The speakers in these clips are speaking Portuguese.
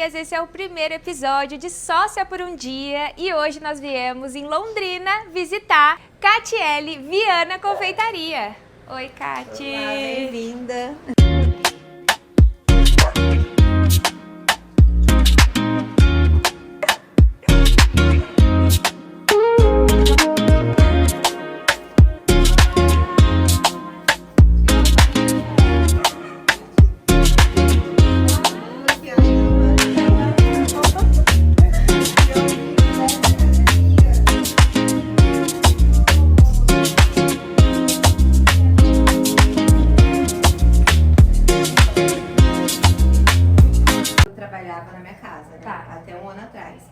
meninas, esse é o primeiro episódio de Sócia por um Dia e hoje nós viemos em Londrina visitar Catiele Viana Confeitaria. Oi, Cati! Olá, bem-vinda! Na minha casa, né? Até um ano atrás.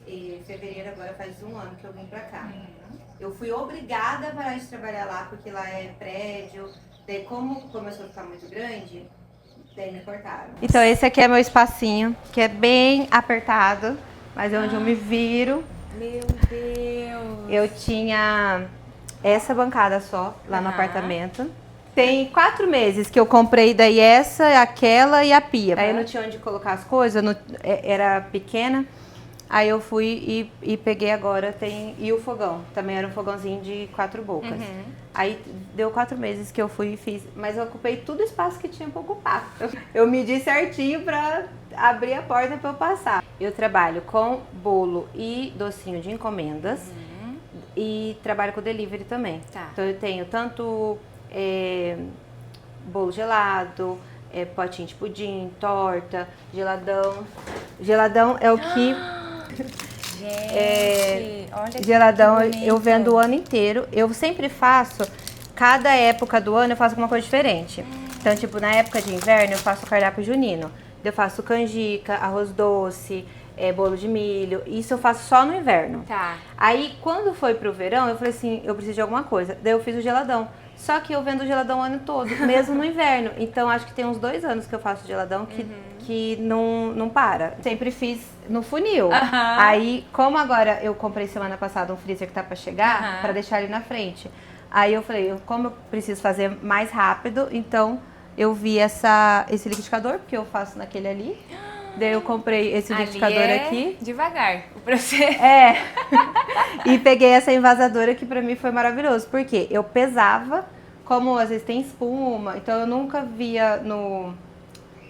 E em fevereiro agora faz um ano que eu vim pra cá. Eu fui obrigada a parar de trabalhar lá, porque lá é prédio. Daí como começou a ficar muito grande, daí me cortaram. Então esse aqui é meu espacinho, que é bem apertado, mas é onde eu me viro. Meu Deus! Eu tinha essa bancada só, lá no apartamento. Tem 4 meses que eu comprei daí essa, aquela e a pia. Aí eu não tinha onde colocar as coisas, era pequena. Aí eu fui e peguei agora, e o fogão. Também era um fogãozinho de 4 bocas. Aí deu 4 meses que eu fui e fiz, mas eu ocupei todo o espaço que tinha pra ocupar. Eu medi certinho pra abrir a porta pra eu passar. Eu trabalho com bolo e docinho de encomendas. E trabalho com delivery também. Então eu tenho tanto... bolo gelado, potinho de pudim, torta, geladão. Geladão é o que... Gente, olha geladão que bonito. Eu vendo o ano inteiro. Eu sempre faço, cada época do ano eu faço alguma coisa diferente. Então, tipo, na época de inverno eu faço cardápio junino. Eu faço canjica, arroz doce, bolo de milho. Isso eu faço só no inverno. Aí, quando foi pro verão, eu falei assim, eu preciso de alguma coisa. Daí eu fiz o geladão. Só que eu vendo geladão o ano todo, mesmo no inverno. Então, acho que tem uns 2 anos que eu faço geladão que não para. Sempre fiz no funil. Aí, como agora eu comprei semana passada um freezer que tá pra chegar, pra deixar ele na frente. Aí eu falei, como eu preciso fazer mais rápido, então eu vi esse liquidificador, porque eu faço naquele ali. Daí eu comprei esse liquidificador aqui. Devagar o processo. E peguei essa envasadora que pra mim foi maravilhoso. Porque eu pesava, como às vezes tem espuma, então eu nunca via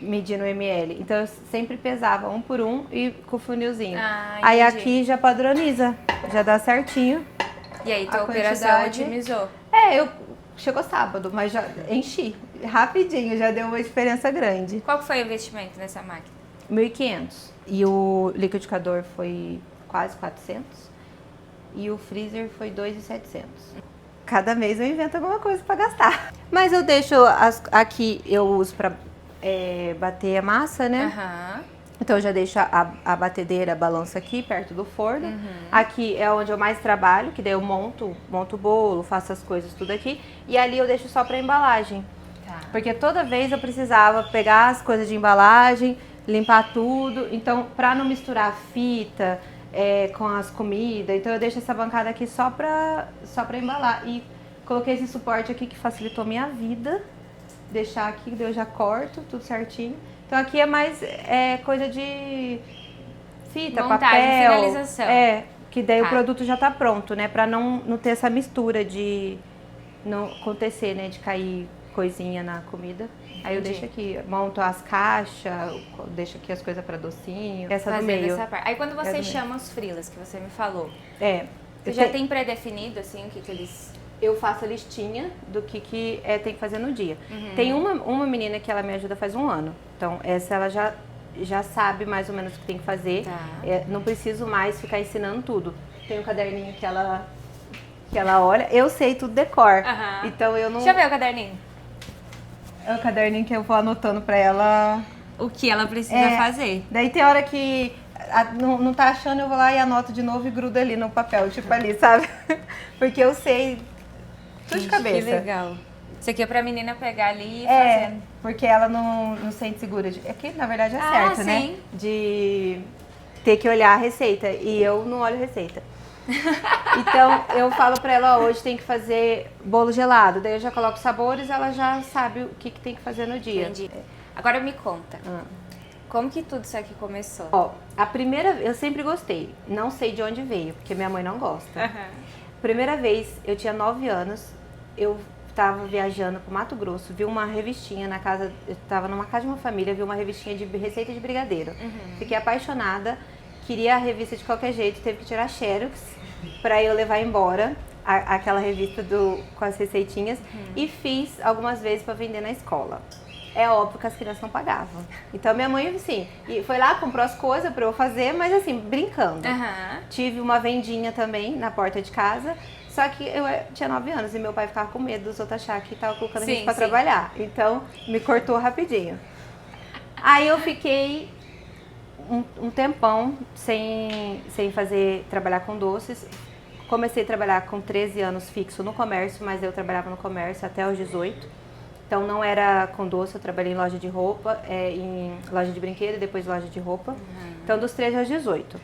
medindo ml. Então eu sempre pesava 1 por 1 e com o funilzinho. Aí aqui já padroniza, já dá certinho. E aí tua operação otimizou? Chegou sábado, mas já enchi rapidinho, já deu uma diferença grande. Qual foi o investimento nessa máquina? 1.500. E o liquidificador foi quase 400. E o freezer foi 2.700. Cada mês eu invento alguma coisa pra gastar. Mas eu deixo aqui, eu uso pra bater a massa, né? Então eu já deixo a batedeira, a balança aqui perto do forno. Aqui é onde eu mais trabalho, que daí eu monto o bolo, faço as coisas tudo aqui. E ali eu deixo só pra embalagem. Porque toda vez eu precisava pegar as coisas de embalagem, limpar tudo. Então, pra não misturar fita com as comidas, então eu deixo essa bancada aqui só pra embalar. E coloquei esse suporte aqui que facilitou minha vida. Deixar aqui, daí eu já corto tudo certinho. Então aqui é mais coisa de fita, montagem, papel. Finalização. Que daí o produto já tá pronto, né? Pra não ter essa mistura de não acontecer, né? De cair coisinha na comida. Aí eu deixo aqui, monto as caixas, deixo aqui as coisas pra docinho. Essa do meio. Essa parte. Aí quando você chama os freelas, que você me falou, você já tem pré-definido, assim, o que eles... Eu faço a listinha do que tem que fazer no dia. Tem uma menina que ela me ajuda faz 1 ano. Então, essa ela já sabe mais ou menos o que tem que fazer. Não preciso mais ficar ensinando tudo. Tem um caderninho que ela olha. Eu sei tudo decor. Então, eu não... Deixa eu ver o caderninho. É o caderninho que eu vou anotando pra ela... O que ela precisa fazer. Daí tem hora que não tá achando, eu vou lá e anoto de novo e grudo ali no papel, tipo ali, sabe? Porque eu sei tudo de cabeça. Que legal. Isso aqui é pra menina pegar ali e fazer. Porque ela não sente segura. Que na verdade é certo, né? De ter que olhar a receita. E eu não olho a receita. Então eu falo pra ela, hoje tem que fazer bolo gelado. Daí eu já coloco sabores, ela já sabe o que tem que fazer no dia. Entendi. Agora me conta. Como que tudo isso aqui começou? Ó, a primeira, eu sempre gostei, não sei de onde veio, porque minha mãe não gosta. Primeira vez, eu tinha 9 anos, eu estava viajando pro Mato Grosso, vi uma revistinha na casa, eu estava numa casa de uma família, vi uma revistinha de receita de brigadeiro. Fiquei apaixonada, queria a revista de qualquer jeito, teve que tirar xerox para eu levar embora aquela revista com as receitinhas e fiz algumas vezes para vender na escola. É óbvio que as crianças não pagavam. Então minha mãe, assim, foi lá, comprou as coisas para eu fazer, mas assim, brincando. Tive uma vendinha também na porta de casa, só que eu tinha 9 anos e meu pai ficava com medo dos outros achar que tava colocando a gente para trabalhar. Então me cortou rapidinho. Aí eu fiquei um tempão sem trabalhar com doces. Comecei a trabalhar com 13 anos fixo no comércio, mas eu trabalhava no comércio até os 18. Então não era com doce, eu trabalhei em loja de roupa, em loja de brinquedo e depois loja de roupa. Então dos 13 aos 18.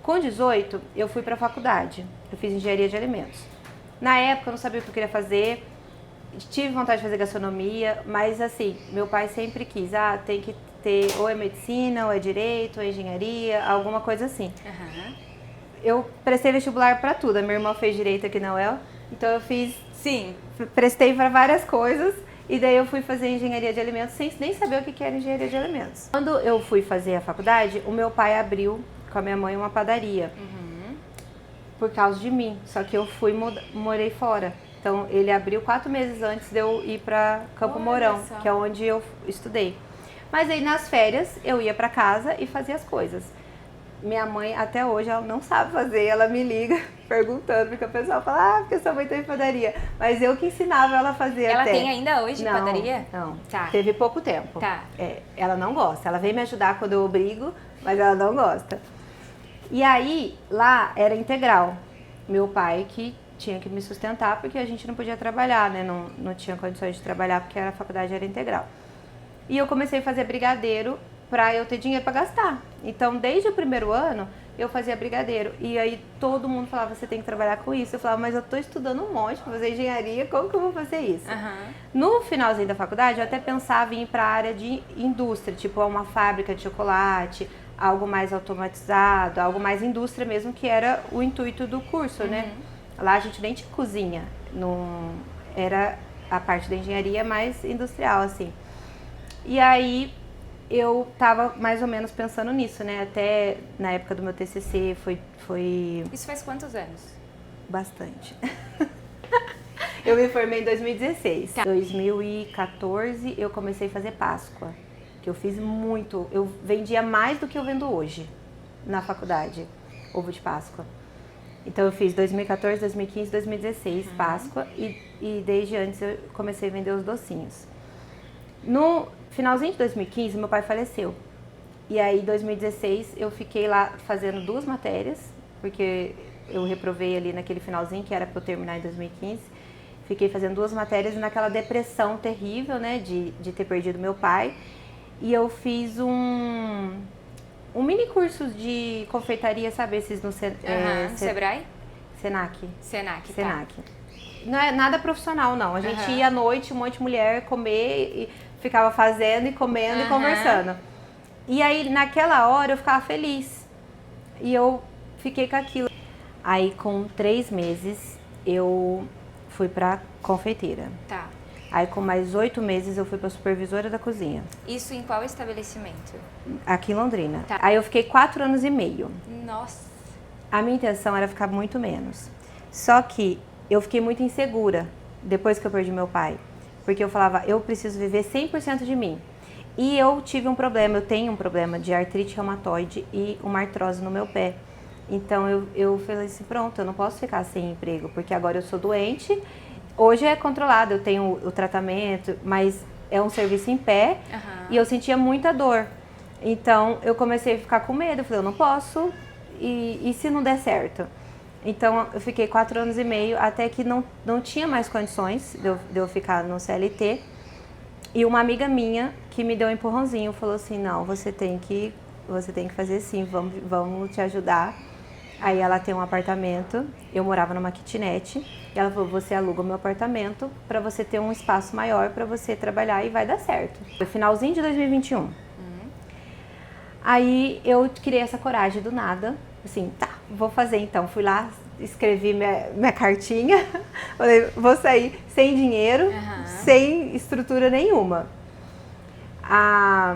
Com 18 eu fui para a faculdade, eu fiz engenharia de alimentos. Na época eu não sabia o que eu queria fazer, tive vontade de fazer gastronomia, mas assim, meu pai sempre quis, tem que ter ou é medicina, ou é direito, ou é engenharia, alguma coisa assim. Eu prestei vestibular para tudo, a minha irmã fez direito aqui na UEL, então eu prestei para várias coisas. E daí eu fui fazer engenharia de alimentos sem nem saber o que era engenharia de alimentos. Quando eu fui fazer a faculdade, o meu pai abriu com a minha mãe uma padaria. Por causa de mim. Só que eu morei fora. Então ele abriu 4 meses antes de eu ir para Campo Mourão, que é onde eu estudei. Mas aí nas férias eu ia para casa e fazia as coisas. Minha mãe, até hoje, ela não sabe fazer, ela me liga perguntando, porque o pessoal fala, porque sua mãe tem padaria. Mas eu que ensinava ela a fazer Ela tem ainda hoje padaria? Não, teve pouco tempo. Ela não gosta, ela vem me ajudar quando eu obrigo, mas ela não gosta. E aí, lá era integral. Meu pai que tinha que me sustentar, porque a gente não podia trabalhar, né? Não tinha condições de trabalhar, porque a faculdade era integral. E eu comecei a fazer brigadeiro para eu ter dinheiro para gastar. Então, desde o primeiro ano, eu fazia brigadeiro. E aí todo mundo falava, você tem que trabalhar com isso. Eu falava, mas eu tô estudando um monte para fazer engenharia, como que eu vou fazer isso? No finalzinho da faculdade, eu até pensava em ir para a área de indústria, tipo uma fábrica de chocolate, algo mais automatizado, algo mais indústria mesmo, que era o intuito do curso, né? Lá a gente nem tinha cozinha, era a parte da engenharia mais industrial, assim. E aí eu tava mais ou menos pensando nisso, né? Até na época do meu TCC foi... Isso faz quantos anos? Bastante. Eu me formei em 2016. Em 2014 eu comecei a fazer Páscoa, que eu fiz muito. Eu vendia mais do que eu vendo hoje na faculdade, ovo de Páscoa. Então eu fiz 2014, 2015, 2016 Páscoa e desde antes eu comecei a vender os docinhos. No finalzinho de 2015, meu pai faleceu. E aí, em 2016, eu fiquei lá fazendo 2 matérias, porque eu reprovei ali naquele finalzinho, que era para eu terminar em 2015. Fiquei fazendo 2 matérias e naquela depressão terrível, né, de ter perdido meu pai. E eu fiz um mini curso de confeitaria, sabe, esses no Sebrae? Senac. Senac. Não é nada profissional, não. A gente ia à noite, um monte de mulher comer e ficava fazendo e comendo e conversando. E aí, naquela hora, eu ficava feliz. E eu fiquei com aquilo. Aí, com 3 meses, eu fui pra confeiteira. Aí, com mais 8 meses, eu fui pra supervisora da cozinha. Isso em qual estabelecimento? Aqui em Londrina. Aí, eu fiquei 4 anos e meio. Nossa! A minha intenção era ficar muito menos. Só que eu fiquei muito insegura depois que eu perdi meu pai. Porque eu falava, eu preciso viver 100% de mim. E eu tive um problema, eu tenho um problema de artrite reumatoide e uma artrose no meu pé. Então eu falei assim, pronto, eu não posso ficar sem emprego, porque agora eu sou doente. Hoje é controlado, eu tenho o tratamento, mas é um serviço em pé e eu sentia muita dor. Então eu comecei a ficar com medo, eu falei, eu não posso, e se não der certo? Então eu fiquei 4 anos e meio, até que não tinha mais condições de eu ficar no CLT. E uma amiga minha que me deu um empurrãozinho, falou assim, não, você tem que fazer sim, vamos te ajudar. Aí ela tem um apartamento, eu morava numa kitnet, e ela falou, você aluga o meu apartamento para você ter um espaço maior para você trabalhar e vai dar certo. Foi finalzinho de 2021. Aí eu criei essa coragem do nada, assim, tá, vou fazer então. Fui lá, escrevi minha cartinha, falei, vou sair sem dinheiro, sem estrutura nenhuma. A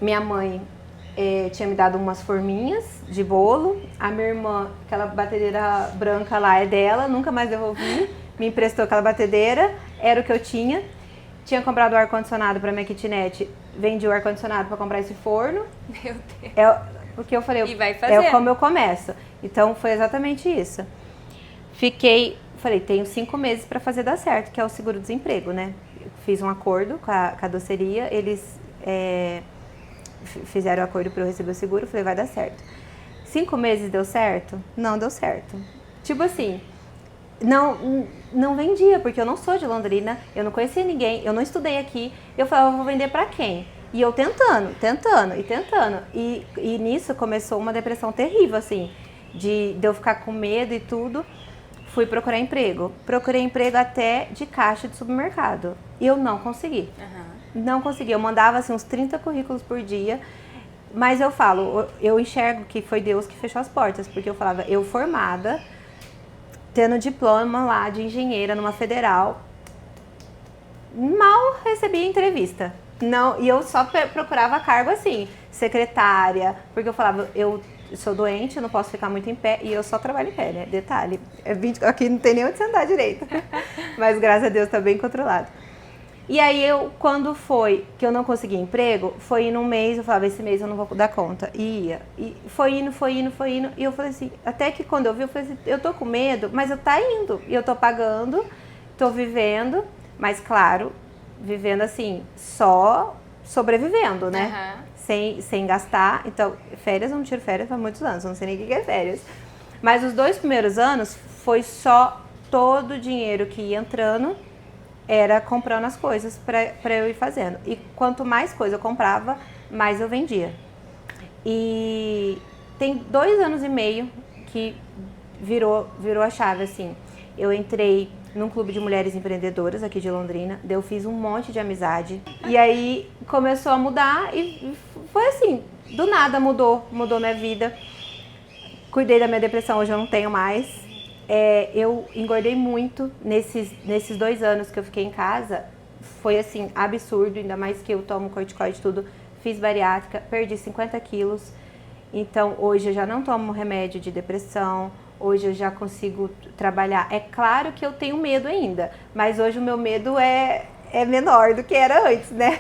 minha mãe tinha me dado umas forminhas de bolo, a minha irmã, aquela batedeira branca lá é dela, nunca mais devolvi, me emprestou aquela batedeira, era o que eu tinha. Tinha comprado o ar-condicionado para minha kitnet, vendi o ar-condicionado para comprar esse forno. Meu Deus. Porque eu falei, E vai fazer. como eu começo. Então foi exatamente isso. Falei, tenho 5 meses para fazer dar certo, que é o seguro-desemprego, né? Fiz um acordo com a doceria, eles fizeram o acordo para eu receber o seguro, falei, vai dar certo. 5 meses deu certo? Não deu certo. Tipo assim, não vendia, porque eu não sou de Londrina, eu não conhecia ninguém, eu não estudei aqui. Eu falava, vou vender pra quem? E eu tentando. E nisso começou uma depressão terrível, assim, de eu ficar com medo e tudo. Fui procurar emprego. Procurei emprego até de caixa de supermercado. E eu não consegui. Não consegui. Eu mandava, assim, uns 30 currículos por dia. Mas eu enxergo que foi Deus que fechou as portas, porque eu falava, eu formada, tendo diploma lá de engenheira numa federal, mal recebi entrevista. Não, e eu só procurava cargo assim, secretária, porque eu falava, eu sou doente, eu não posso ficar muito em pé, e eu só trabalho em pé, né? Detalhe, aqui não tem nem onde sentar direito, mas graças a Deus tá bem controlado. E aí quando foi que eu não consegui emprego, foi indo um mês, eu falava, esse mês eu não vou dar conta. E ia. E foi indo. E eu falei assim, até que quando eu vi, eu falei assim, eu tô com medo, mas eu tá indo. E eu tô pagando, tô vivendo, mas claro, vivendo assim, só sobrevivendo, né? Sem gastar. Então, férias, eu não tiro férias há muitos anos, eu não sei nem o que é férias. Mas os 2 primeiros anos foi só todo o dinheiro que ia entrando, era comprando as coisas para eu ir fazendo. E quanto mais coisa eu comprava, mais eu vendia. E tem 2 anos e meio que virou a chave, assim. Eu entrei num clube de mulheres empreendedoras aqui de Londrina, daí eu fiz um monte de amizade. E aí começou a mudar e foi assim, do nada mudou minha vida. Cuidei da minha depressão, hoje eu não tenho mais. Eu engordei muito nesses 2 anos que eu fiquei em casa. Foi assim, absurdo, ainda mais que eu tomo corticoide e tudo. Fiz bariátrica, perdi 50 quilos. Então hoje eu já não tomo remédio de depressão. Hoje eu já consigo trabalhar. É claro que eu tenho medo ainda, mas hoje o meu medo é menor do que era antes, né?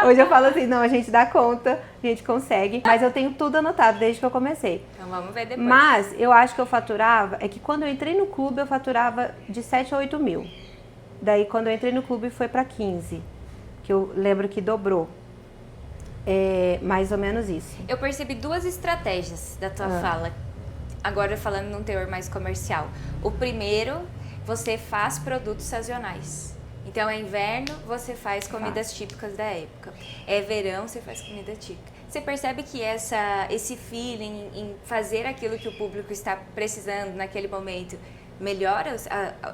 Hoje eu falo assim, não, a gente dá conta, a gente consegue. Mas eu tenho tudo anotado desde que eu comecei. Então vamos ver depois. Mas eu acho que eu faturava, é que quando eu entrei no clube eu faturava de 7 a 8 mil. Daí quando eu entrei no clube foi para 15, que eu lembro que dobrou. Mais ou menos isso. Eu percebi 2 estratégias da tua fala. Agora falando num teor mais comercial. O primeiro, você faz produtos sazonais. Então é inverno, você faz comidas típicas da época. É verão, você faz comida típica. Você percebe que esse feeling em fazer aquilo que o público está precisando naquele momento melhora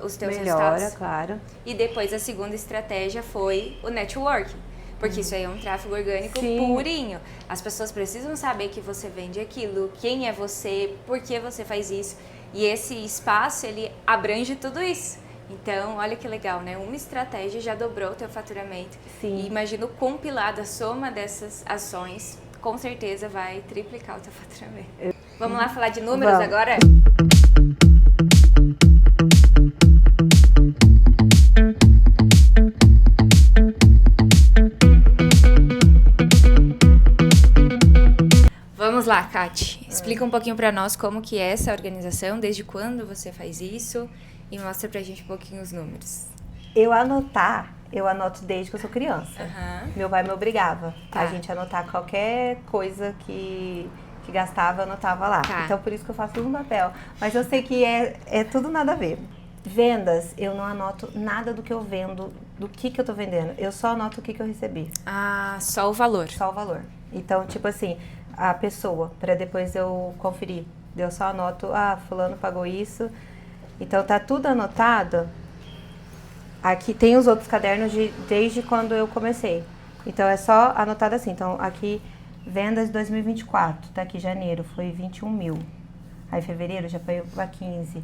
os teus resultados? Melhora, claro. E depois a segunda estratégia foi o networking. Porque isso aí é um tráfego orgânico purinho. As pessoas precisam saber que você vende aquilo, quem é você, por que você faz isso. E esse espaço, ele abrange tudo isso. Então, olha que legal, né? Uma estratégia já dobrou o teu faturamento. Sim. E imagino compilada a soma dessas ações, com certeza vai triplicar o teu faturamento. Vamos lá falar de números agora? Vamos lá, Kati. Explica um pouquinho pra nós como que é essa organização, desde quando você faz isso e mostra pra gente um pouquinho os números. Eu anoto desde que eu sou criança. Meu pai me obrigava a gente anotar qualquer coisa que gastava, eu anotava lá. Então por isso que eu faço tudo no papel. Mas eu sei que é tudo nada a ver. Vendas, eu não anoto nada do que eu vendo, do que eu tô vendendo. Eu só anoto o que eu recebi. Ah, só o valor. Só o valor. Então, tipo assim, a pessoa, para depois eu conferir. Eu só anoto, fulano pagou isso. Então tá tudo anotado. Aqui tem os outros cadernos desde quando eu comecei. Então é só anotado assim. Então aqui Vendas de 2024, tá aqui janeiro, foi 21 mil. Aí fevereiro já foi pra 15.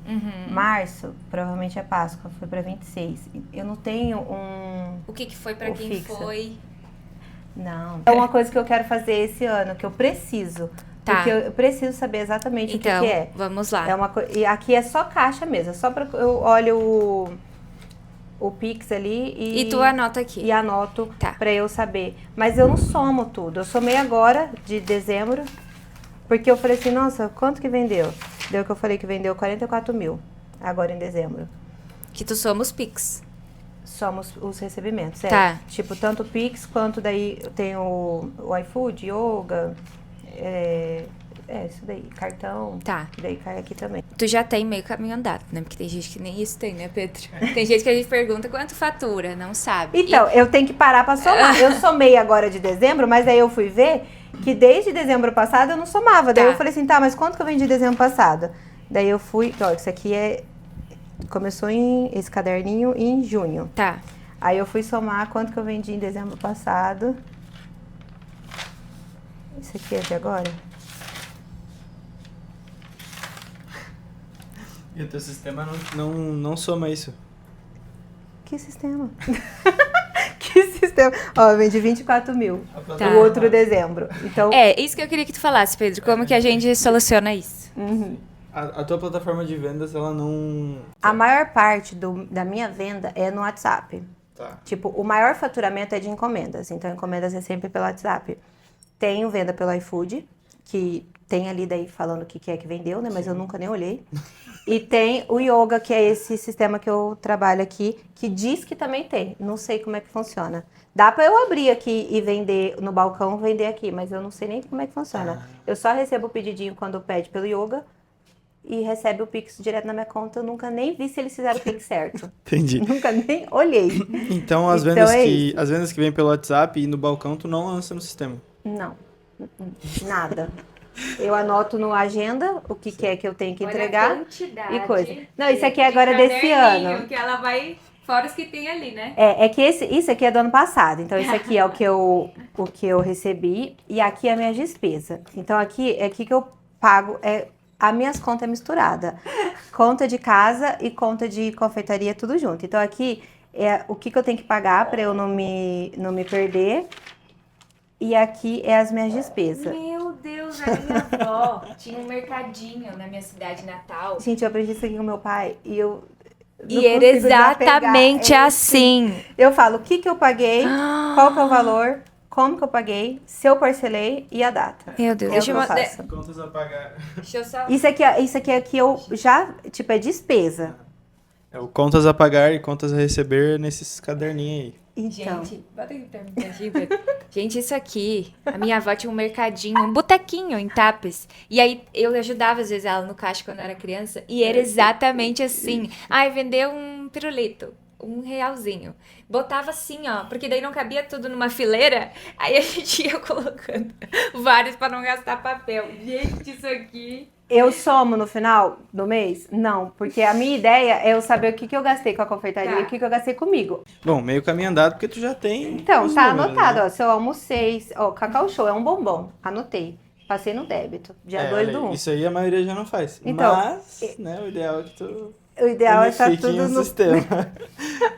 Março, provavelmente é Páscoa, foi pra 26. Eu não tenho um... O que foi pra quem fixo. foi? Não. É uma coisa que eu quero fazer esse ano, que eu preciso. Tá. Porque eu preciso saber exatamente Então, o que é. vamos lá. É uma e aqui é só caixa mesmo, é só pra eu olho o Pix ali E tu anota aqui. e anoto Tá. pra eu saber. Mas eu não somo tudo. Eu somei agora, de dezembro, porque eu falei assim, nossa, quanto que vendeu? Deu que eu falei que vendeu 44 mil, agora em dezembro. Que tu somos Pix. Somos os recebimentos, certo? Tá. Tipo, tanto o Pix, quanto daí tem o iFood, Yoga, isso daí, cartão. Tá. Daí cai aqui também. Tu já tem meio caminho andado, né? Porque tem gente que nem isso tem, né, Pedro? Tem gente que a gente pergunta quanto fatura, não sabe. Então, eu tenho que parar pra somar. Eu somei agora de dezembro, mas daí eu fui ver que desde dezembro passado eu não somava. Daí Tá. eu falei assim, tá, mas quanto que eu vendi dezembro passado? Daí eu fui, ó, isso aqui começou esse caderninho em junho. Tá. Aí eu fui somar quanto que eu vendi em dezembro passado. Isso aqui é de agora? E o teu sistema não soma isso. Que sistema? Que sistema? Ó, eu vendi 24 mil. Tá. O outro dezembro. Então, É, isso que eu queria que tu falasse, Pedro. Como que a gente soluciona isso? A tua plataforma de vendas, ela não... a maior parte da minha venda é no WhatsApp. Tá. Tipo, o maior faturamento é de encomendas. Então, encomendas é sempre pelo WhatsApp. Tenho venda pelo iFood, que tem ali daí falando o que é que vendeu, né? Mas eu nunca nem olhei. E tem o Yoga, que é esse sistema que eu trabalho aqui, que diz que também tem. Não sei como é que funciona. Dá pra eu abrir aqui e vender no balcão, vender aqui, mas eu não sei nem como é que funciona. Eu só recebo o pedidinho quando pede pelo Yoga e recebe o Pix direto na minha conta. Eu nunca nem vi se eles fizeram o Pix certo. Entendi. Nunca nem olhei. Então, as Então vendas é as vendas que vêm pelo WhatsApp e no balcão, tu não lança no sistema. Não, nada. Eu anoto no agenda o que é que eu tenho que entregar e coisa. Não, isso aqui é agora desse ano. Que ela vai... Fora os que tem ali, né? É que isso aqui é do ano passado. Então, isso aqui é o que eu recebi e aqui é a minha despesa. Então, aqui que eu pago, as minhas contas é misturada. Conta de casa e conta de confeitaria, tudo junto. Então, aqui é o que eu tenho que pagar para eu não me perder. E aqui é as minhas despesas. Meu Deus, a minha avó tinha um mercadinho na minha cidade natal. Gente, eu aprendi isso aqui com meu pai e eu não E era consigo desapegar. exatamente assim. Eu falo o que eu paguei, qual que é o valor, como que eu paguei, se eu parcelei e a data. Meu Deus, É o deixa que eu eu mandar. faço. Contas a pagar. Deixa eu só. Isso aqui é que eu já, tipo, é despesa. É o contas a pagar e contas a receber nesses caderninhos aí. Então, Gente, bota aqui pra mim, Pedro. Gente, isso aqui, a minha avó tinha um mercadinho, um botequinho em Tapes. E aí eu ajudava às vezes ela no caixa quando eu era criança. E era exatamente assim. Ai, vendeu um pirulito, R$1. Botava assim, ó, porque daí não cabia tudo numa fileira. Aí a gente ia colocando vários pra não gastar papel. Gente, isso aqui... eu somo no final do mês? Não, porque a minha ideia é eu saber o que eu gastei com a confeitaria Tá. e o que eu gastei comigo. Bom, meio caminho andado, porque tu já tem Então, os tá números, anotado, né? ó, se eu almocei, ó, Cacau Show é um bombom, anotei. Passei no débito, dia 2 olha do aí, 1. isso aí a maioria já não faz. Então, Mas, né, o ideal é que tu O ideal é estar unifique em tudo um no sistema.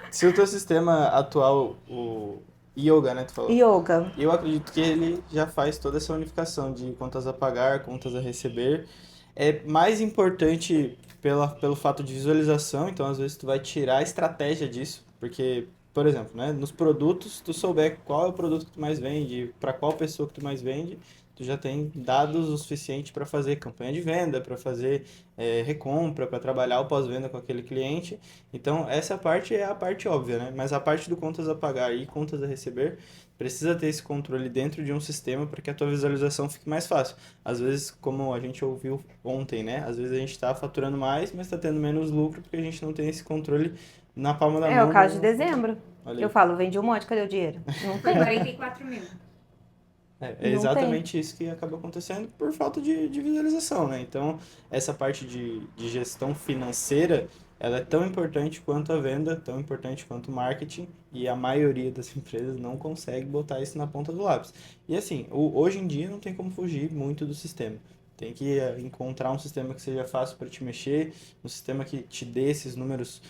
Se o teu sistema atual, o Yoga, né, tu falou? Yoga. Eu acredito que ele já faz toda essa unificação de contas a pagar, contas a receber. É mais importante pelo fato de visualização, então às vezes tu vai tirar a estratégia disso, porque, por exemplo, né, nos produtos, tu souber qual é o produto que tu mais vende, para qual pessoa que tu mais vende, tu já tem dados o suficiente para fazer campanha de venda, para fazer recompra, para trabalhar o pós-venda com aquele cliente. Então, essa parte é a parte óbvia, né? Mas a parte do contas a pagar e contas a receber, precisa ter esse controle dentro de um sistema para que a tua visualização fique mais fácil. Às vezes, como a gente ouviu ontem, né? Às vezes a gente está faturando mais, mas está tendo menos lucro porque a gente não tem esse controle na palma da mão. É o caso de dezembro. Olha aí. Eu falo, vendi um monte, cadê o dinheiro? Não Foi tem. 44 mil. É Não exatamente isso que acaba acontecendo por falta de visualização, né? Então, essa parte de gestão financeira ela é tão importante quanto a venda, tão importante quanto o marketing, e a maioria das empresas não consegue botar isso na ponta do lápis. E assim, hoje em dia não tem como fugir muito do sistema. Tem que encontrar um sistema que seja fácil para te mexer, um sistema que te dê esses números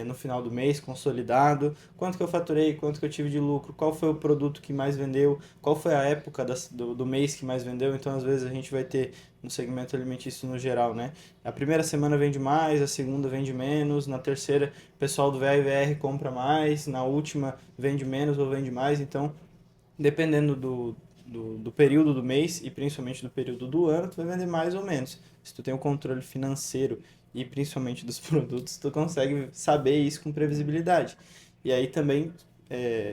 no final do mês, consolidado, quanto que eu faturei, quanto que eu tive de lucro, qual foi o produto que mais vendeu, qual foi a época do mês que mais vendeu. Então, às vezes, a gente vai ter no segmento alimentício no geral, né? A primeira semana vende mais, a segunda vende menos, na terceira o pessoal do VAR compra mais, na última vende menos ou vende mais. Então, dependendo do período do mês e principalmente do período do ano, tu vai vender mais ou menos. Se tu tem o controle financeiro e principalmente dos produtos, tu consegue saber isso com previsibilidade. E aí também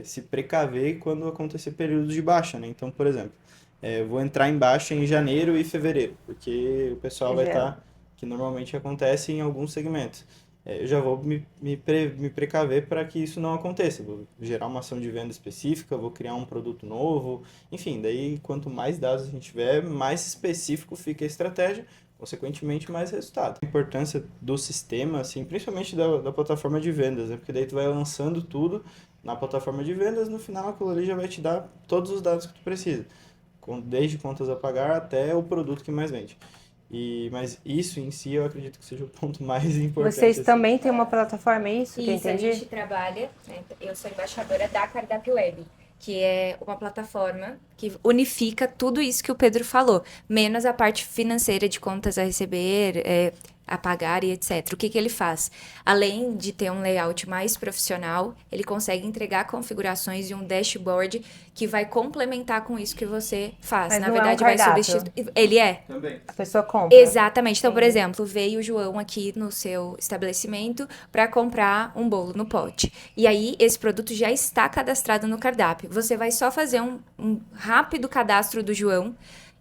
se precaver quando acontecer períodos de baixa, né? Então, por exemplo, eu vou entrar em baixa em janeiro e fevereiro, porque o pessoal vai estar, que normalmente acontece em alguns segmentos. Eu já vou me precaver para que isso não aconteça. Vou gerar uma ação de venda específica, vou criar um produto novo, enfim, daí quanto mais dados a gente tiver, mais específico fica a estratégia, consequentemente mais resultado. A importância do sistema, assim, principalmente da plataforma de vendas, né? Porque daí tu vai lançando tudo na plataforma de vendas, no final aquilo ali já vai te dar todos os dados que tu precisa, desde contas a pagar até o produto que mais vende. Mas isso em si eu acredito que seja o ponto mais importante. Vocês também têm uma plataforma, é isso? Que eu Isso, a entendi? gente trabalha, né? Eu sou embaixadora da Cardápio Web, que é uma plataforma que unifica tudo isso que o Pedro falou, menos a parte financeira de contas a receber, a pagar e etc. O que ele faz? Além de ter um layout mais profissional, ele consegue entregar configurações e um dashboard que vai complementar com isso que você faz. Mas Na não é um verdade, vai cardápio. substituir. Ele é. Também. A pessoa compra. Exatamente. Então, por exemplo, veio o João aqui no seu estabelecimento para comprar um bolo no pote. E aí, esse produto já está cadastrado no cardápio. Você vai só fazer um rápido cadastro do João,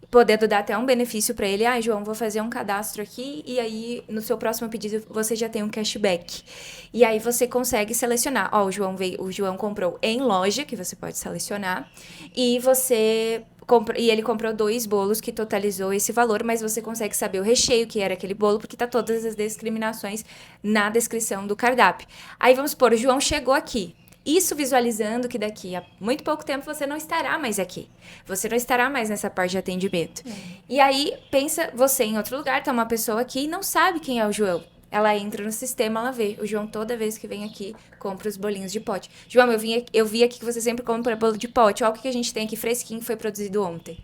podendo dar até um benefício para ele. Ah, João, vou fazer um cadastro aqui e aí no seu próximo pedido você já tem um cashback. E aí você consegue selecionar. Ó, o João comprou em loja, que você pode selecionar, e ele comprou 2 bolos que totalizou esse valor, mas você consegue saber o recheio que era aquele bolo, porque tá todas as discriminações na descrição do cardápio. Aí vamos supor, o João chegou aqui. Isso visualizando que daqui a muito pouco tempo você não estará mais aqui. Você não estará mais nessa parte de atendimento. E aí, pensa você em outro lugar, tá uma pessoa aqui e não sabe quem é o João. Ela entra no sistema, ela vê. O João, toda vez que vem aqui, compra os bolinhos de pote. João, eu vi aqui que você sempre compra bolo de pote. Olha o que a gente tem aqui fresquinho, foi produzido ontem.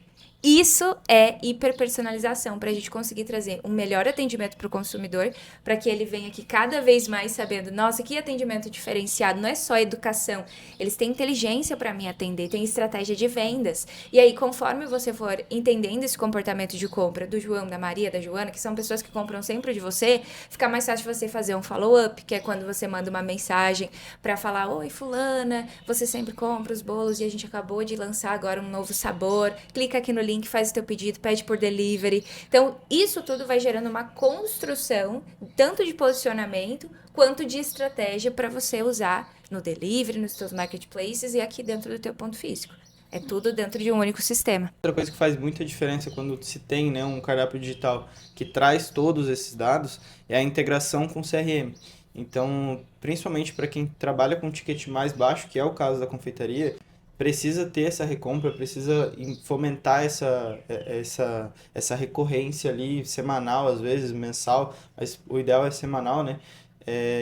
Isso é hiperpersonalização, para a gente conseguir trazer um melhor atendimento para o consumidor, para que ele venha aqui cada vez mais sabendo, nossa, que atendimento diferenciado, não é só educação, eles têm inteligência para me atender, tem estratégia de vendas. E aí, conforme você for entendendo esse comportamento de compra do João, da Maria, da Joana, que são pessoas que compram sempre de você, fica mais fácil você fazer um follow-up, que é quando você manda uma mensagem para falar, oi, fulana, você sempre compra os bolos e a gente acabou de lançar agora um novo sabor, clica aqui no link, faz o teu pedido, pede por delivery. Então, isso tudo vai gerando uma construção, tanto de posicionamento, quanto de estratégia para você usar no delivery, nos seus marketplaces e aqui dentro do teu ponto físico. É tudo dentro de um único sistema. Outra coisa que faz muita diferença quando se tem, né, um cardápio digital que traz todos esses dados é a integração com o CRM. Então, principalmente para quem trabalha com ticket mais baixo, que é o caso da confeitaria, precisa ter essa recompra, precisa fomentar essa recorrência ali, semanal, às vezes, mensal, mas o ideal é semanal, né?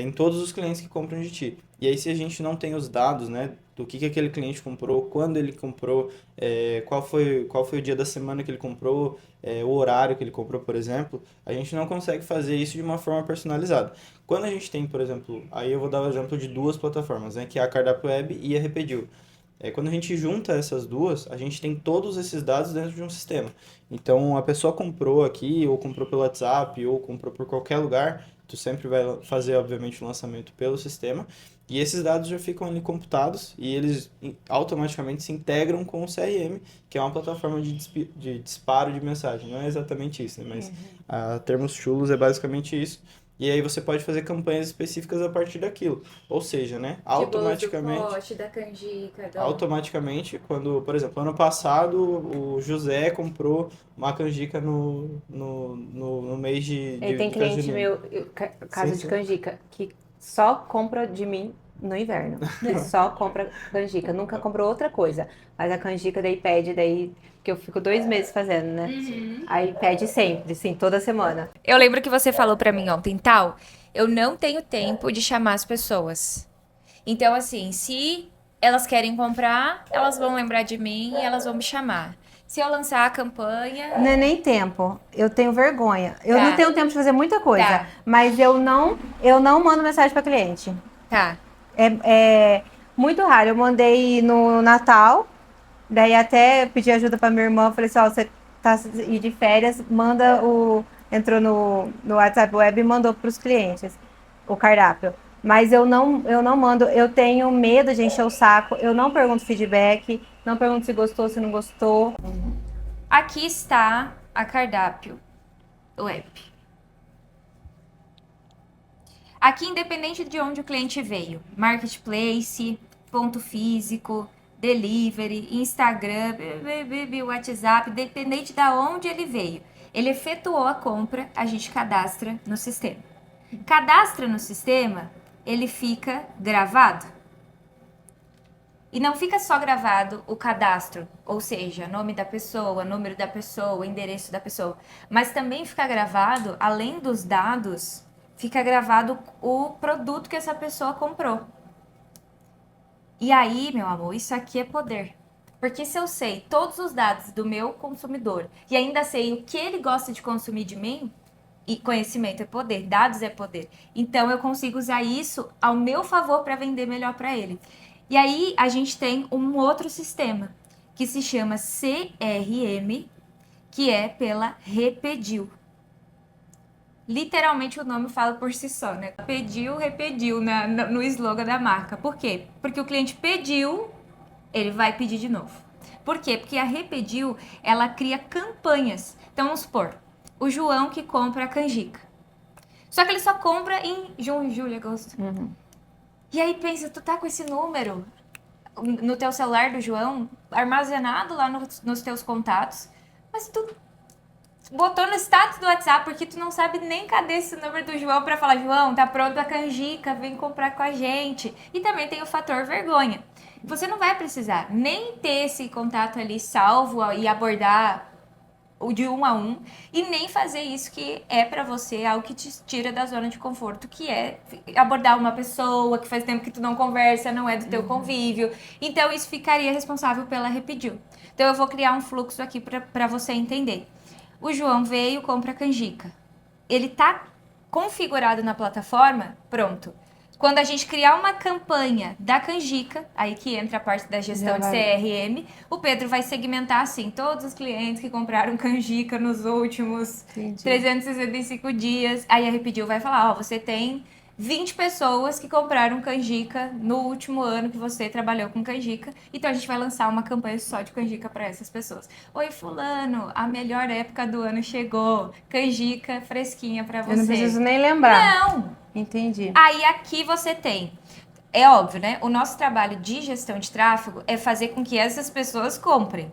Em todos os clientes que compram de ti. E aí, se a gente não tem os dados, né, do que aquele cliente comprou, quando ele comprou, qual foi o dia da semana que ele comprou, o horário que ele comprou, por exemplo, a gente não consegue fazer isso de uma forma personalizada. Quando a gente tem, por exemplo, aí eu vou dar o exemplo de 2 plataformas, né, que é a Cardápio Web e a Repediu. Quando a gente junta essas duas, a gente tem todos esses dados dentro de um sistema. Então, a pessoa comprou aqui, ou comprou pelo WhatsApp, ou comprou por qualquer lugar, tu sempre vai fazer, obviamente, o lançamento pelo sistema, e esses dados já ficam ali computados, e eles automaticamente se integram com o CRM, que é uma plataforma de disparo de mensagem. Não é exatamente isso, né? Mas a termos chulos é basicamente isso. E aí você pode fazer campanhas específicas a partir daquilo. Ou seja, né, automaticamente, da canjica, automaticamente, quando, por exemplo, ano passado o José comprou uma canjica no mês E tem de festa cliente junina. meu, casa Sim, de sim. canjica, que só compra de mim no inverno. Que só compra canjica, nunca comprou outra coisa. Mas a canjica daí pede, daí, que eu fico 2 meses fazendo, né? Aí pede sempre, sim, toda semana. Eu lembro que você falou pra mim ontem, tal, eu não tenho tempo de chamar as pessoas. Então, assim, se elas querem comprar, elas vão lembrar de mim e elas vão me chamar. Se eu lançar a campanha, Não é nem tempo, eu tenho vergonha. Eu Tá. não tenho tempo de fazer muita coisa, Tá. mas eu não mando mensagem para cliente. tá. É muito raro. Eu mandei no Natal, daí até pedi ajuda para minha irmã. Falei assim: ó, você tá indo de férias, manda o. Entrou no WhatsApp Web e mandou para os clientes o cardápio. Mas eu não mando, eu tenho medo de encher o saco, eu não pergunto feedback, não pergunto se gostou, se não gostou. Aqui está a cardápio web. Aqui, independente de onde o cliente veio, marketplace, ponto físico, delivery, Instagram, WhatsApp, independente de onde ele veio, ele efetuou a compra, a gente cadastra no sistema. Cadastra no sistema, ele fica gravado. E não fica só gravado o cadastro, ou seja, nome da pessoa, número da pessoa, endereço da pessoa, mas também fica gravado, além dos dados, fica gravado o produto que essa pessoa comprou. E aí, meu amor, isso aqui é poder. Porque se eu sei todos os dados do meu consumidor e ainda sei o que ele gosta de consumir de mim, e conhecimento é poder, dados é poder. Então eu consigo usar isso ao meu favor para vender melhor para ele. E aí a gente tem um outro sistema que se chama CRM, que é pela Repediu. Literalmente o nome fala por si só, né? Pediu, repediu no slogan da marca. Por quê? Porque o cliente pediu, ele vai pedir de novo. Por quê? Porque a Repediu, ela cria campanhas. Então vamos supor, o João que compra a canjica. Só que ele só compra em junho, julho, agosto. E aí pensa, tu tá com esse número no teu celular do João, armazenado lá nos teus contatos, mas tu botou no status do WhatsApp porque tu não sabe nem cadê esse número do João pra falar, João, tá pronto a canjica, vem comprar com a gente. E também tem o fator vergonha. Você não vai precisar nem ter esse contato ali salvo e abordar o de 1 a 1 e nem fazer isso que é pra você algo que te tira da zona de conforto, que é abordar uma pessoa que faz tempo que tu não conversa, não é do teu convívio. Então isso ficaria responsável pela Repediu. Então eu vou criar um fluxo aqui pra você entender. O João veio, compra a canjica. Ele tá configurado na plataforma, pronto. Quando a gente criar uma campanha da canjica, aí que entra a parte da gestão de CRM, o Pedro vai segmentar assim, todos os clientes que compraram canjica nos últimos 365 dias. Aí a Repediu vai falar, ó, você tem 20 pessoas que compraram canjica no último ano que você trabalhou com canjica. Então a gente vai lançar uma campanha só de canjica para essas pessoas. Oi, fulano, a melhor época do ano chegou. Canjica fresquinha para você. Eu não preciso nem lembrar. Não! Entendi. Aí aqui você tem, é óbvio, né? O nosso trabalho de gestão de tráfego é fazer com que essas pessoas comprem.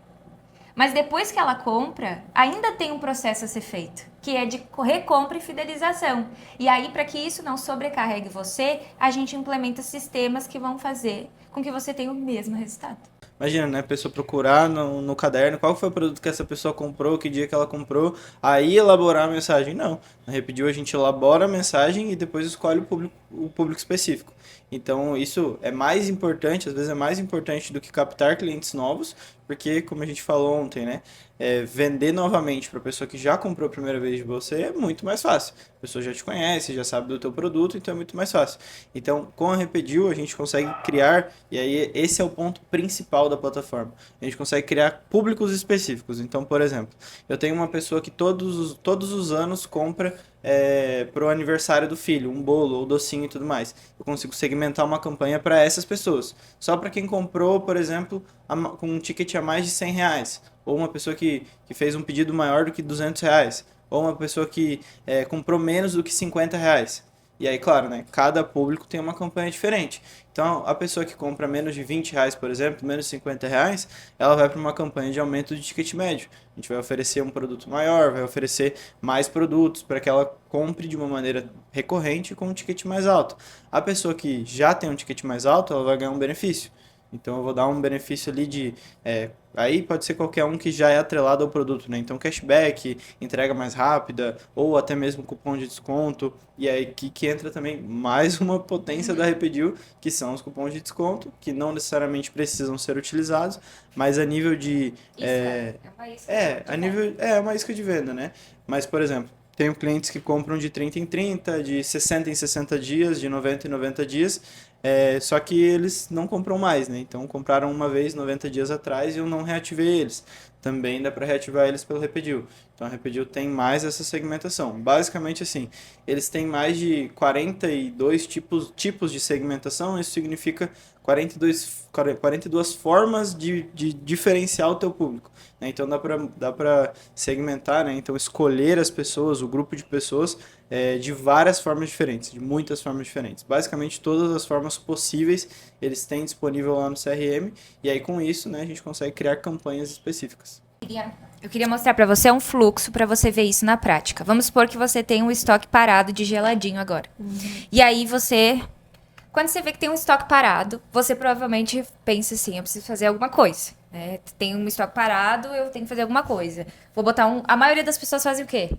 Mas depois que ela compra, ainda tem um processo a ser feito, que é de recompra e fidelização. E aí, para que isso não sobrecarregue você, a gente implementa sistemas que vão fazer com que você tenha o mesmo resultado. Imagina, né? A pessoa procurar no caderno qual foi o produto que essa pessoa comprou, que dia que ela comprou, aí elaborar a mensagem. Não. Na Repediu a gente elabora a mensagem e depois escolhe o público específico. Então isso é mais importante, às vezes é mais importante do que captar clientes novos, porque como a gente falou ontem, né? Vender novamente para a pessoa que já comprou a primeira vez de você é muito mais fácil. A pessoa já te conhece, já sabe do teu produto, então é muito mais fácil. Então, com a Repediu, a gente consegue criar, e aí esse é o ponto principal da plataforma. A gente consegue criar públicos específicos. Então, por exemplo, eu tenho uma pessoa que todos os anos compra para o aniversário do filho, um bolo ou docinho e tudo mais. Eu consigo segmentar uma campanha para essas pessoas. Só para quem comprou, por exemplo, com um ticket a mais de R$100. Ou uma pessoa que fez um pedido maior do que R$200. ou uma pessoa que comprou menos do que R$ 50. E aí, claro, né, cada público tem uma campanha diferente. Então, a pessoa que compra menos de R$ 20, por exemplo, menos de R$ 50, ela vai para uma campanha de aumento de ticket médio. A gente vai oferecer um produto maior, vai oferecer mais produtos para que ela compre de uma maneira recorrente com um ticket mais alto. A pessoa que já tem um ticket mais alto, ela vai ganhar um benefício. Então eu vou dar um benefício ali de. Aí pode ser qualquer um que já é atrelado ao produto, né? Então cashback, entrega mais rápida, ou até mesmo cupom de desconto. E aí que entra também mais uma potência da Repediu, que são os cupons de desconto, que não necessariamente precisam ser utilizados, mas a nível de. É uma isca de A nível. É uma isca de venda, né? Mas, por exemplo, tenho clientes que compram de 30 em 30, de 60 em 60 dias, de 90 em 90 dias. Só que eles não compram mais, né? Então compraram uma vez 90 dias atrás e eu não reativei eles. Também dá para reativar eles pelo Repediu. Então a Repediu tem mais essa segmentação. Basicamente assim, eles têm mais de 42 tipos de segmentação, isso significa 42 formas de diferenciar o teu público, né? Então dá para segmentar, né? Então escolher as pessoas, o grupo de pessoas de várias formas diferentes, de muitas formas diferentes. Basicamente todas as formas possíveis eles têm disponível lá no CRM, e aí com isso, né, a gente consegue criar campanhas específicas. Eu queria mostrar para você um fluxo para você ver isso na prática. Vamos supor que você tem um estoque parado de geladinho agora. E aí quando você vê que tem um estoque parado, você provavelmente pensa assim, eu preciso fazer alguma coisa. Né? Tem um estoque parado, eu tenho que fazer alguma coisa. Vou botar A maioria das pessoas fazem o quê?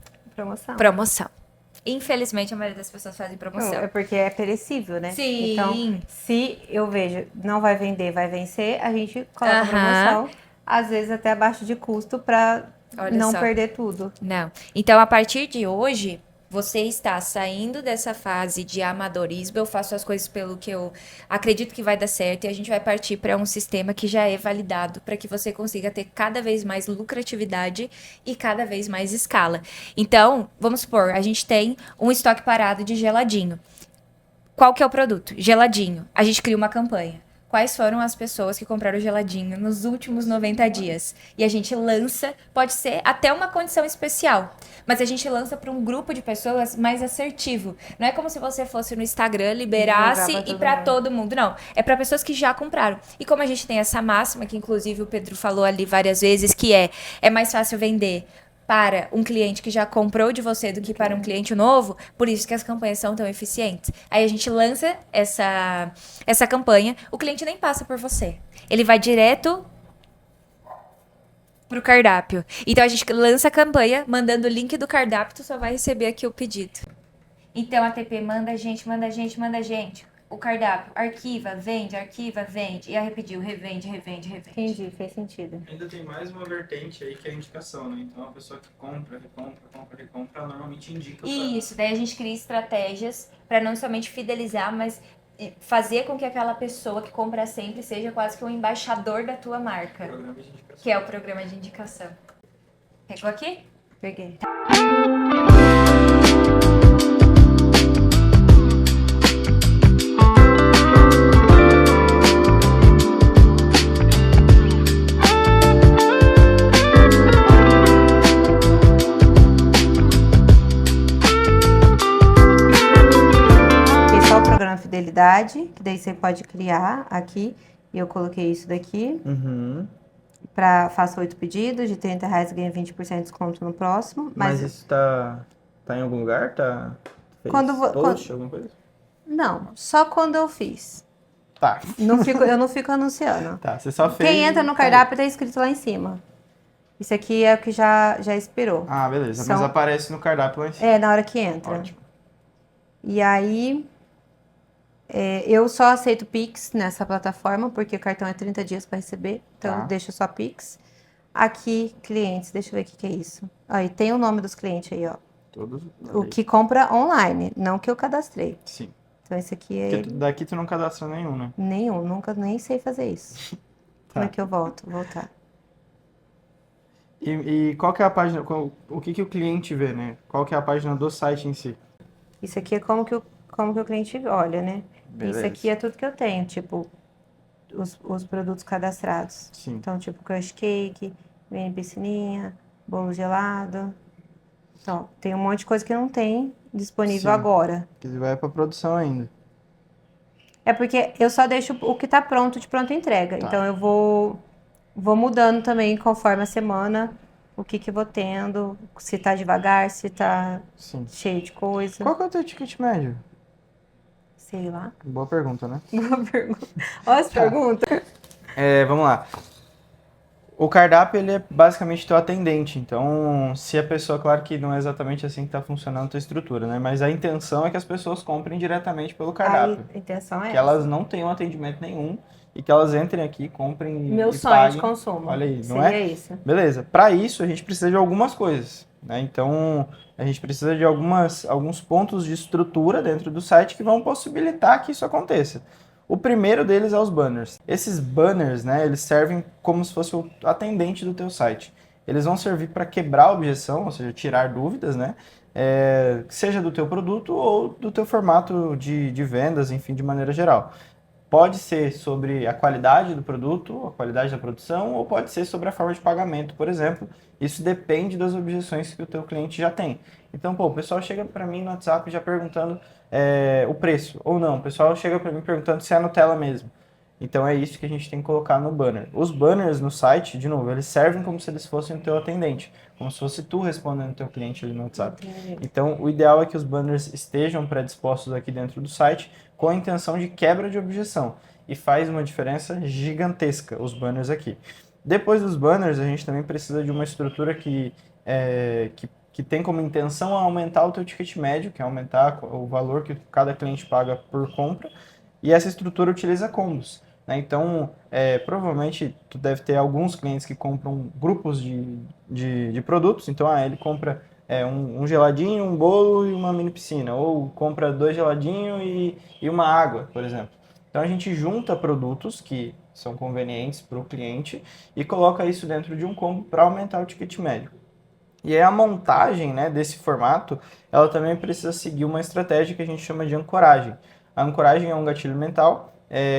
Promoção. Infelizmente, a maioria das pessoas fazem promoção. Não, é porque é perecível, né? Sim. Então, se eu vejo não vai vender, vai vencer, a gente coloca promoção, às vezes até abaixo de custo, para não perder tudo. Não. Então, a partir de hoje, você está saindo dessa fase de amadorismo. Eu faço as coisas pelo que eu acredito que vai dar certo, e a gente vai partir para um sistema que já é validado para que você consiga ter cada vez mais lucratividade e cada vez mais escala. Então, vamos supor, a gente tem um estoque parado de geladinho. Qual que é o produto? Geladinho. A gente cria uma campanha. Quais foram as pessoas que compraram geladinho nos últimos 90 dias? E a gente lança, pode ser até uma condição especial, mas a gente lança para um grupo de pessoas mais assertivo. Não é como se você fosse no Instagram, liberasse e para todo mundo. Não, é para pessoas que já compraram. E como a gente tem essa máxima, que inclusive o Pedro falou ali várias vezes, que é mais fácil vender para um cliente que já comprou de você do que para um cliente novo, por isso que as campanhas são tão eficientes. Aí a gente lança essa campanha, o cliente nem passa por você. Ele vai direto pro cardápio. Então a gente lança a campanha, mandando o link do cardápio, tu só vai receber aqui o pedido. Então a TP manda a gente. O cardápio, arquiva, vende. E a Repediu, revende. Entendi, fez sentido. Ainda tem mais uma vertente aí que é a indicação, né? Então a pessoa que compra, ela normalmente indica. Isso, daí a gente cria estratégias para não somente fidelizar, mas fazer com que aquela pessoa que compra sempre seja quase que um embaixador da tua marca. Programa de indicação. Que é o programa de indicação. Pegou aqui? Peguei. Fidelidade, que daí você pode criar aqui. E eu coloquei isso daqui. Faça 8 pedidos de R$30, ganha 20% de desconto no próximo. Mas isso tá em algum lugar? Alguma coisa? Não, só quando eu fiz. Tá. Eu não fico anunciando. Tá, você só fez. Quem entra no cardápio tá escrito lá em cima. Isso aqui é o que já expirou. Ah, beleza. Mas aparece no cardápio lá em cima. É, na hora que entra. Ótimo. E aí, eu só aceito Pix nessa plataforma, porque o cartão é 30 dias para receber. Então, eu deixo só Pix. Aqui, clientes, deixa eu ver o que é isso. Aí, tem o nome dos clientes aí, ó. Todos. O que compra online, não que eu cadastrei. Sim. Então, esse aqui é... Porque daqui tu não cadastra nenhum, né? Nenhum, nem sei fazer isso. Como é que eu voltar? E qual que é a página, o que o cliente vê, né? Qual que é a página do site em si? Isso aqui é como que o cliente olha, né? Beleza. Isso aqui é tudo que eu tenho, tipo, os produtos cadastrados. Sim. Então, tipo, crush cake, mini piscininha, bolo gelado. Ó, tem um monte de coisa que não tem disponível Sim. agora. Que vai para produção ainda. É porque eu só deixo o que tá pronto de pronta entrega. Tá. Então eu vou mudando também conforme a semana o que eu vou tendo, se tá devagar, se tá Sim. cheio de coisa. Qual que é o teu ticket médio? Sei lá. Boa pergunta, né? Boa pergunta. Olha as perguntas. Vamos lá. O cardápio, ele é basicamente teu atendente. Então, se a pessoa, claro que não é exatamente assim que está funcionando a tua estrutura, né? Mas a intenção é que as pessoas comprem diretamente pelo cardápio. A intenção é Que essa. elas não tenham atendimento nenhum e que elas entrem aqui, comprem Meu e sonho paguem. de consumo. Olha aí, não Seria é? isso. Beleza. Para isso, a gente precisa de algumas coisas, né? Então, a gente precisa de alguns pontos de estrutura dentro do site que vão possibilitar que isso aconteça. O primeiro deles é os banners. Esses banners, né, eles servem como se fosse o atendente do teu site. Eles vão servir para quebrar a objeção, ou seja, tirar dúvidas, né? Seja do teu produto ou do teu formato de vendas, enfim, de maneira geral. Pode ser sobre a qualidade do produto, a qualidade da produção, ou pode ser sobre a forma de pagamento, por exemplo. Isso depende das objeções que o teu cliente já tem. Então, o pessoal chega para mim no WhatsApp já perguntando o preço, ou não. O pessoal chega para mim perguntando se é Nutella mesmo. Então, é isso que a gente tem que colocar no banner. Os banners no site, de novo, eles servem como se eles fossem o teu atendente, como se fosse tu respondendo o teu cliente ali no WhatsApp. Então, o ideal é que os banners estejam predispostos aqui dentro do site com a intenção de quebra de objeção. E faz uma diferença gigantesca os banners aqui. Depois dos banners, a gente também precisa de uma estrutura que tem como intenção aumentar o teu ticket médio, que é aumentar o valor que cada cliente paga por compra. E essa estrutura utiliza combos. Né? Então, provavelmente, tu deve ter alguns clientes que compram grupos de produtos. Então, ele compra um geladinho, um bolo e uma mini piscina. Ou compra 2 geladinhos e uma água, por exemplo. Então, a gente junta produtos que são convenientes para o cliente e coloca isso dentro de um combo para aumentar o ticket médio. E aí a montagem, né, desse formato, ela também precisa seguir uma estratégia que a gente chama de ancoragem. A ancoragem é um gatilho mental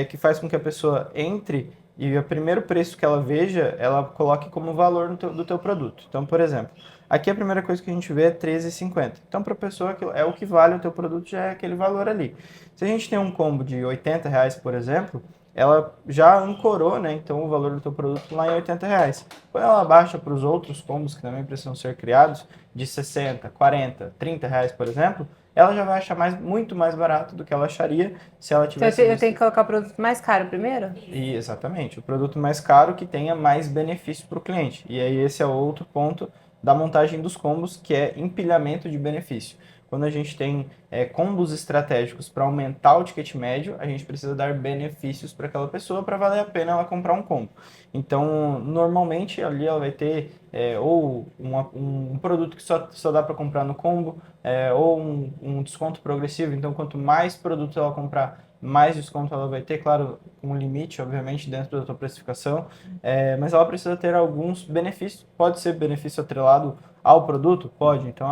que faz com que a pessoa entre e o primeiro preço que ela veja, ela coloque como valor do teu produto. Então, por exemplo, aqui a primeira coisa que a gente vê é R$13,50. Então, para a pessoa, é o que vale o teu produto, já é aquele valor ali. Se a gente tem um combo de R$80, por exemplo, ela já ancorou, né? Então, o valor do teu produto lá em R$80. Quando ela baixa para os outros combos que também precisam ser criados, de 60, 40, R$30, por exemplo, ela já vai achar muito mais barato do que ela acharia se ela tivesse... Então eu tenho que colocar o produto mais caro primeiro? E, exatamente, o produto mais caro que tenha mais benefício para o cliente. E aí esse é outro ponto da montagem dos combos, que é empilhamento de benefício. Quando a gente tem combos estratégicos para aumentar o ticket médio, a gente precisa dar benefícios para aquela pessoa para valer a pena ela comprar um combo. Então, normalmente ali ela vai ter ou um produto que só dá para comprar no combo, ou um desconto progressivo. Então, quanto mais produtos ela comprar, mais desconto ela vai ter, claro, com um limite, obviamente, dentro da tua precificação, mas ela precisa ter alguns benefícios. Pode ser benefício atrelado ao produto? Pode. Então,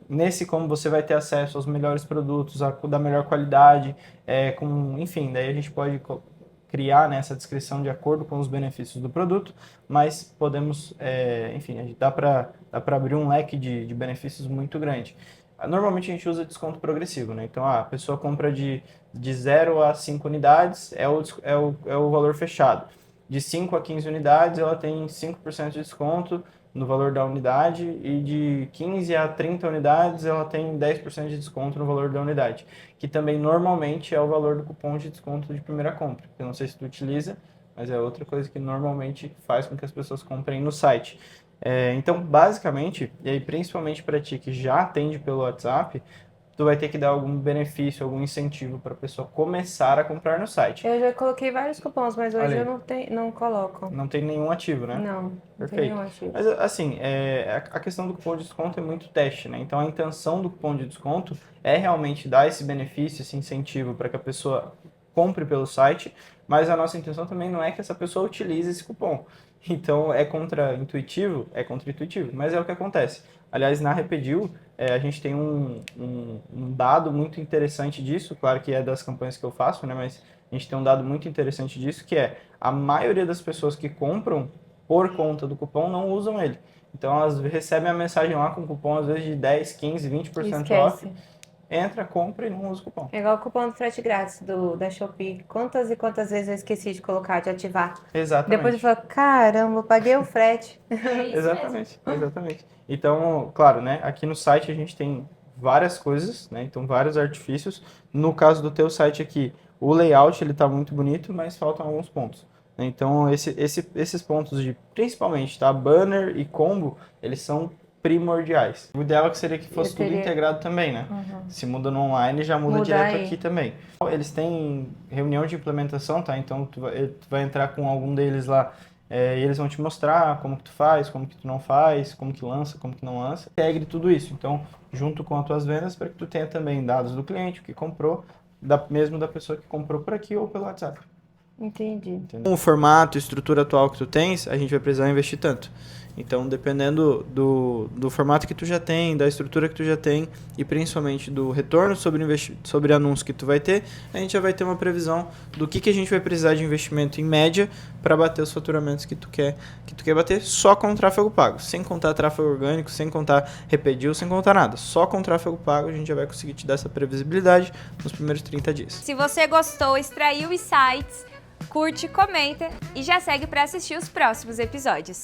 nesse como você vai ter acesso aos melhores produtos, da melhor qualidade, enfim, daí a gente pode criar, né, essa descrição de acordo com os benefícios do produto, mas podemos, enfim, dá para abrir um leque de benefícios muito grande. Normalmente a gente usa desconto progressivo, né? Então a pessoa compra de 0 a 5 unidades, é o valor fechado. De 5 a 15 unidades, ela tem 5% de desconto no valor da unidade, e de 15 a 30 unidades ela tem 10% de desconto no valor da unidade, que também normalmente é o valor do cupom de desconto de primeira compra. Eu não sei se tu utiliza, mas é outra coisa que normalmente faz com que as pessoas comprem no site. Então, basicamente, e aí principalmente para ti que já atende pelo WhatsApp, tu vai ter que dar algum benefício, algum incentivo para a pessoa começar a comprar no site. Eu já coloquei vários cupons, mas hoje Olha aí. eu não coloco. Não tem nenhum ativo, né? Não tem Perfeito. nenhum ativo. Mas assim, a questão do cupom de desconto é muito teste, né? Então a intenção do cupom de desconto é realmente dar esse benefício, esse incentivo para que a pessoa compre pelo site, mas a nossa intenção também não é que essa pessoa utilize esse cupom. Então é contra-intuitivo, mas é o que acontece. Aliás, na Repediu, a gente tem um dado muito interessante disso, claro que é das campanhas que eu faço, né? Mas a gente tem um dado muito interessante disso, que é a maioria das pessoas que compram por conta do cupom não usam ele. Então elas recebem a mensagem lá com cupom, às vezes de 10, 15, 20% off. Esquece. Entra, compra e não usa o cupom. É igual o cupom do frete grátis da Shopee. Quantas e quantas vezes eu esqueci de colocar, de ativar. Exatamente. Depois eu falo, caramba, eu paguei o frete. Exatamente. Então, claro, né? Aqui no site a gente tem várias coisas, né? Então, vários artifícios. No caso do teu site aqui, o layout ele tá muito bonito, mas faltam alguns pontos. Então, esses pontos de, principalmente, tá? Banner e combo, eles são primordiais. O ideal é que seria que fosse tudo integrado também, né? Se muda no online, já muda direto aqui também. Eles têm reunião de implementação, tá? Então, tu vai entrar com algum deles lá, e eles vão te mostrar como que tu faz, como que tu não faz, como que lança, como que não lança. Integre tudo isso. Então, junto com as tuas vendas, para que tu tenha também dados do cliente, o que comprou, mesmo da pessoa que comprou por aqui ou pelo WhatsApp. Entendi. Com o formato e estrutura atual que tu tens, a gente vai precisar investir tanto. Então, dependendo do formato que tu já tem, da estrutura que tu já tem e principalmente do retorno sobre anúncio que tu vai ter, a gente já vai ter uma previsão do que a gente vai precisar de investimento em média para bater os faturamentos que tu quer bater só com o tráfego pago, sem contar tráfego orgânico, sem contar Repediu, sem contar nada. Só com o tráfego pago a gente já vai conseguir te dar essa previsibilidade nos primeiros 30 dias. Se você gostou, extraiu insights, curte, comenta e já segue para assistir os próximos episódios.